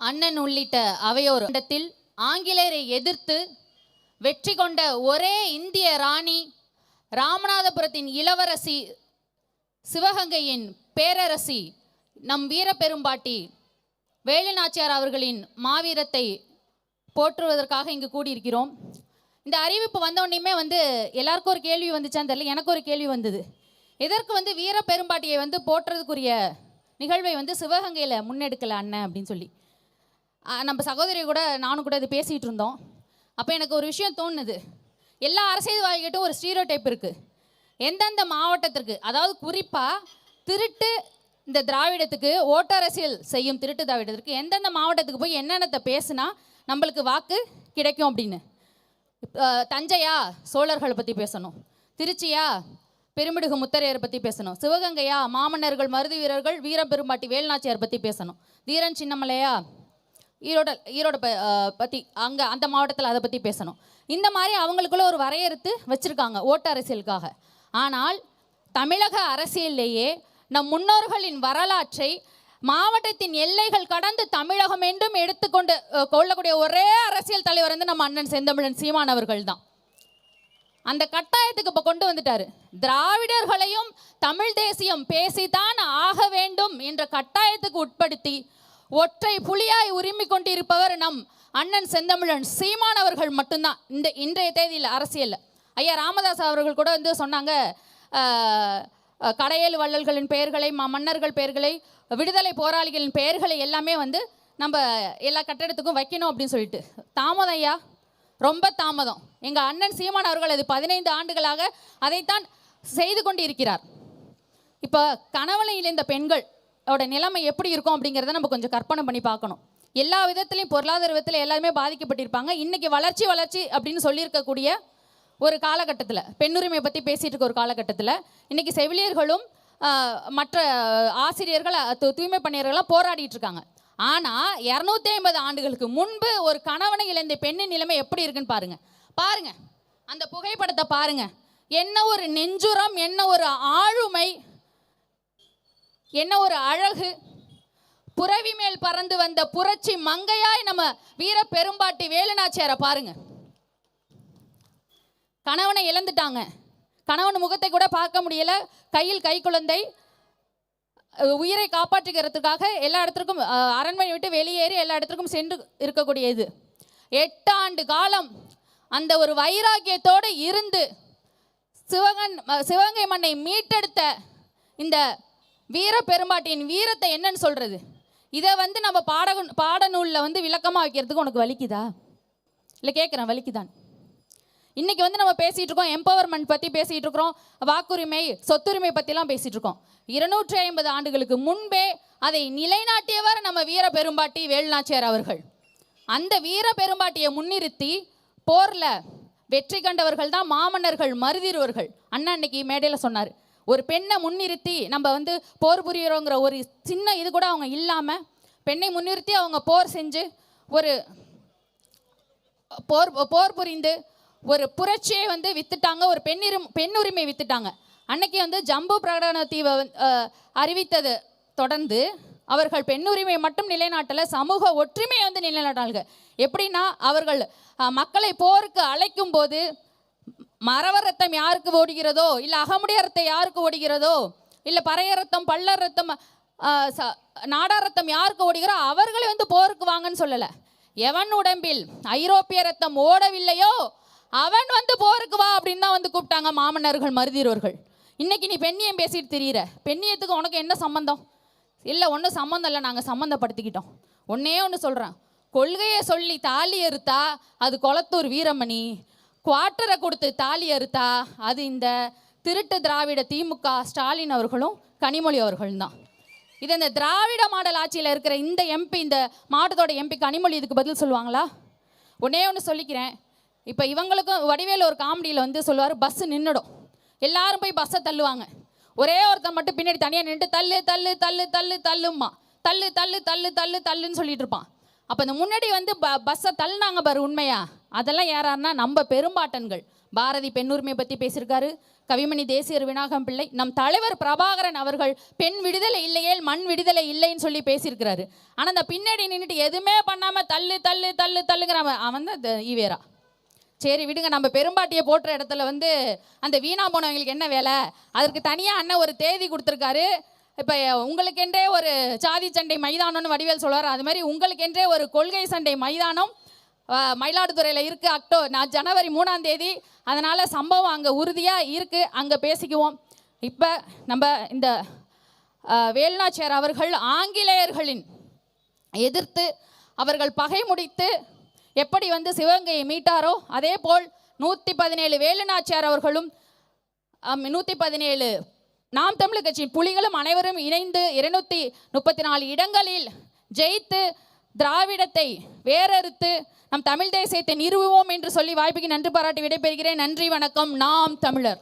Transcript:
அண்ணன் உள்ளிட்ட அவையோர் இடத்தில் ஆங்கிலேயரை எதிர்த்து வெற்றி கொண்ட ஒரே இந்திய ராணி, ராமநாதபுரத்தின் இளவரசி, சிவகங்கையின் பேரரசி நம் வீரப்பெரும்பாட்டி வேலுநாச்சியார் அவர்களின் மாவீரத்தை போற்றுவதற்காக இங்கு கூடியிருக்கிறோம். இந்த அறிவிப்பு வந்தோடனே எல்லாருக்கும் ஒரு கேள்வி வந்துச்சான்னு தெரியல, எனக்கு ஒரு கேள்வி வந்தது. எதற்கு வீரப்பெரும்பாட்டியை போற்றுறதுக்குரிய நிகழ்வை சிவகங்கையில் முன்னெடுக்கல அண்ணன் அப்படின்னு சொல்லி நம்ம சகோதரி கூட நானும் கூட இது பேசிகிட்டு இருந்தோம். அப்போ எனக்கு ஒரு விஷயம் தோணுது. எல்லா அரசியல்வாதிகிட்டும் ஒரு ஸ்டீரியோடைப் இருக்குது. எந்தெந்த மாவட்டத்திற்கு, அதாவது குறிப்பாக திருட்டு இந்த திராவிடத்துக்கு ஓட்டரசியல் செய்யும் திருட்டு திராவிடத்திற்கு எந்தெந்த மாவட்டத்துக்கு போய் என்னென்னத்தை பேசுனா நம்மளுக்கு வாக்கு கிடைக்கும் அப்படின்னு. தஞ்சையா சோழர்களை பற்றி பேசணும், திருச்சியா பெருமிடுகு முத்தரையரை பற்றி பேசணும், சிவகங்கையா மாமன்னர்கள் மருது வீரர்கள் வீரப்பெரும்பாட்டி வேலுநாச்சியார் பற்றி பேசணும், தீரன் சின்னமலையா ஈரோடு பற்றி அங்கே அந்த மாவட்டத்தில் அதை பற்றி பேசணும். இந்த மாதிரி அவங்களுக்குள்ள ஒரு வரையறுத்து வச்சுருக்காங்க ஓட்டு அரசியலுக்காக. ஆனால் தமிழக அரசியலிலேயே நம் முன்னோர்களின் வரலாற்றை மாவட்டத்தின் எல்லைகள் கடந்து தமிழகம் என்றும் எடுத்துக்கொண்டு கொள்ளக்கூடிய ஒரே அரசியல் தலைவர் நம்ம அண்ணன் செந்தமிழன் சீமான் அவர்கள் தான். அந்த கட்டாயத்துக்கு இப்போ கொண்டு வந்துட்டாரு. திராவிடர்களையும் தமிழ் தேசியம் பேசித்தான் ஆக வேண்டும் என்ற கட்டாயத்துக்கு உட்படுத்தி ஒற்றை புலியாய் உரிமை கொண்டிருப்பவர் நம் அண்ணன் செந்தமிழன் சீமான் அவர்கள் மட்டும்தான். இன்றைய தேதியில் அரசியலில் ஐயா ராமதாஸ் அவர்கள் கூட சொன்னாங்க, கடையேழு வள்ளல்களின் பெயர்களை, மன்னர்கள் பெயர்களை, விடுதலை போராளிகளின் பெயர்களை எல்லாமே நம்ம எல்லா கட்டடத்துக்கும் வைக்கணும் அப்படின்னு சொல்லிட்டு. தாமதம் ஐயா, ரொம்ப தாமதம். எங்கள் அண்ணன் சீமான் அவர்கள் அது 15 ஆண்டுகளாக அதைத்தான் செய்து கொண்டு இருக்கிறார். இப்போ கணவனை இழந்த பெண்கள் நிலைமை எப்படி இருக்கும் அப்படிங்கிறத நம்ம கொஞ்சம் கற்பனை பண்ணி பார்க்கணும். எல்லா விதத்திலையும் பொருளாதார விதத்தில் எல்லாருமே பாதிக்கப்பட்டிருப்பாங்க. இன்றைக்கி வளர்ச்சி அப்படின்னு சொல்லியிருக்கக்கூடிய ஒரு காலகட்டத்தில், பெண்ணுரிமையை பற்றி பேசிகிட்டு இருக்க ஒரு காலகட்டத்தில் இன்றைக்கி செவிலியர்களும் மற்ற ஆசிரியர்கள் தூய்மை பணியர்கள்லாம் போராடிட்டு இருக்காங்க. ஆனால் 250 ஆண்டுகளுக்கு முன்பு ஒரு கணவனை இழந்த பெண்ணின் நிலைமை எப்படி இருக்குன்னு பாருங்க. அந்த புகைப்படத்தை பாருங்க. என்ன ஒரு நெஞ்சுரம், என்ன ஒரு ஆளுமை, என்ன ஒரு அழகு. புறவி மேல் பறந்து வந்த புரட்சி மங்கையாய் நம்ம வீர பெரும்பாட்டி வேலுநாச்சியாரை பாருங்க. கணவனை இழந்துட்டாங்க, கணவன் முகத்தை கூட பார்க்க முடியல, கையில் கை குழந்தை, உயிரை காப்பாற்றுகிறதுக்காக எல்லா இடத்திற்கும் அரண்மனை விட்டு வெளியேறி எல்லா இடத்திற்கும் சென்று இருக்கக்கூடிய இது 8 ஆண்டு காலம் அந்த ஒரு வைராக்கியத்தோடு இருந்து சிவகங்கை மண்ணை மீட்டெடுத்த இந்த வீர பெரும்பாட்டியின் வீரத்தை என்னன்னு சொல்றது? இதை நம்ம பாடநூலில் விளக்கமாக வைக்கிறதுக்கு உனக்கு வலிக்குதா? இல்லை கேட்குறேன், வலிக்குதான்? இன்றைக்கி நம்ம பேசிகிட்டு இருக்கோம், எம்பவர்மெண்ட் பற்றி பேசிகிட்டு இருக்கிறோம், வாக்குரிமை சொத்துரிமை பற்றிலாம் பேசிகிட்டு இருக்கோம். 250 ஆண்டுகளுக்கு முன்பே அதை நிலைநாட்டியவர் நம்ம வீர பெரும்பாட்டி வேலுநாச்சியார் அவர்கள். அந்த வீர பெரும்பாட்டியை முன்னிறுத்தி போரில் வெற்றி கண்டவர்கள் தான் மாமன்னர்கள் மருதிருவர்கள். அண்ணா அன்னைக்கு மேடையில் சொன்னார், ஒரு பெண்ணை முன்னிறுத்தி நம்ம போர் புரிகிறோங்கிற ஒரு சின்ன இது கூட அவங்க இல்லாமல் பெண்ணை முன்னிறுத்தி அவங்க போர் செஞ்சு ஒரு போர் புரிந்து ஒரு புரட்சியை வித்துட்டாங்க, ஒரு பெண்ணுரிமை வித்துட்டாங்க. அன்னைக்கு ஜம்பு பிரகடன தீவை அறிவித்தது தொடர்ந்து அவர்கள் பெண்ணுரிமையை மட்டும் நிலைநாட்டல, சமூக ஒற்றுமையை நிலைநாட்டாங்க. எப்படின்னா அவர்கள் மக்களை போருக்கு அழைக்கும் போது மறவர் ரத்தம் யாருக்கு ஓடுகிறதோ, இல்லை அகமுடைய ரத்தம் யாருக்கு ஓடுகிறதோ, இல்லை பறைய ரத்தம் பல்லர் ரத்தம் நாடார் ரத்தம் யாருக்கு ஓடுகிறோ அவர்களை போருக்கு வாங்கன்னு சொல்லலை. எவன் உடம்பில் ஐரோப்பிய ரத்தம் ஓடவில்லையோ அவன் போருக்கு வா அப்படின்னு தான் கூப்பிட்டாங்க மாமன்னர்கள் மருதிரோர்கள். இன்னைக்கு நீ பெண்ணியம் பேசிட்டு தெரியுற, பெண்ணியத்துக்கு உனக்கு என்ன சம்பந்தம்? இல்லை, ஒன்றும் சம்மந்தம் இல்லை, நாங்கள் சம்மந்தப்படுத்திக்கிட்டோம். ஒன்னே ஒன்று சொல்கிறேன், கொள்கையை சொல்லி தாலி அறுத்தா அது கொளத்தூர் வீரமணி, குவார்ட்டரை கொடுத்து தாலி அறுத்தா அது இந்த திருட்டு திராவிட திமுக ஸ்டாலின் அவர்களும் கனிமொழி அவர்களும் தான். இது இந்த திராவிட மாடல் ஆட்சியில் இருக்கிற இந்த எம்பி, இந்த மாவட்டத்தோட எம்பி கனிமொழி இதுக்கு பதில் சொல்லுவாங்களா? ஒன்னே ஒன்று சொல்லிக்கிறேன். இப்போ இவங்களுக்கும் வடிவேல் ஒரு காமெடியில் சொல்லுவார், பஸ்ஸு நின்றுடும், எல்லாரும் போய் பஸ்ஸை தள்ளுவாங்க, ஒரே ஒருத்தன் மட்டும் பின்னாடி தனியாக நின்று தள்ளு தள்ளு தள்ளு தள்ளு தள்ளுமா, தள்ளு தள்ளு தள்ளு தள்ளு தள்ளுன்னு சொல்லிட்டு இருப்பான். அப்போ இந்த முன்னாடி பஸ்ஸை தள்ளினாங்க பாரு, உண்மையா அதெல்லாம் யாராருன்னா நம்ம பெரும்பாட்டன்கள், பாரதி பெண்ணுரிமை பற்றி பேசியிருக்காரு, கவிமணி தேசியர் விநாயகம் பிள்ளை, நம் தலைவர் பிரபாகரன் அவர்கள் பெண் விடுதலை இல்லையேல் மண் விடுதலை இல்லைன்னு சொல்லி பேசியிருக்கிறாரு. ஆனால் அந்த பின்னாடி நின்றுட்டு எதுவுமே பண்ணாமல் தள்ளு தள்ளு தள்ளு தள்ளுங்கிற அவன் தான் ஈவேரா. சரி விடுங்க, நம்ம பெரும்பாட்டியை போட்டுற இடத்துல வந்து அந்த வீணா போனவங்களுக்கு என்ன வேலை, அதற்கு தனியாக அண்ணன் ஒரு தேதி கொடுத்துருக்காரு. இப்போ உங்களுக்கென்றே ஒரு சாதி சண்டை மைதானம்னு வடிவேல் சொல்வார், அது மாதிரி உங்களுக்கென்றே ஒரு கொள்கை சண்டை மைதானம் மயிலாடுதுறையில் இருக்குது. ஜனவரி 3ஆம் தேதி. அதனால் சம்பவம் அங்கே உறுதியாக இருக்குது, அங்கே பேசிக்குவோம். இப்போ நம்ம இந்த வேலுநாச்சியார் அவர்கள் ஆங்கிலேயர்களின் எதிர்த்து அவர்கள் பகை முடித்து எப்படி வந்து சிவகங்கையை மீட்டாரோ அதே போல் 117 வேலுநாச்சியார் அவர்களும் 117 நாம் தமிழர் கட்சியின் புலிகளும் அனைவரும் இணைந்து 234 இடங்களில் ஜெயித்து திராவிடத்தை வேறறுத்து நம் தமிழ் தேசியத்தை நிறுவுவோம் என்று சொல்லி வாய்ப்புக்கு நன்றி பாராட்டி விடைபெறுகிறேன். நன்றி, வணக்கம். நாம் தமிழர்.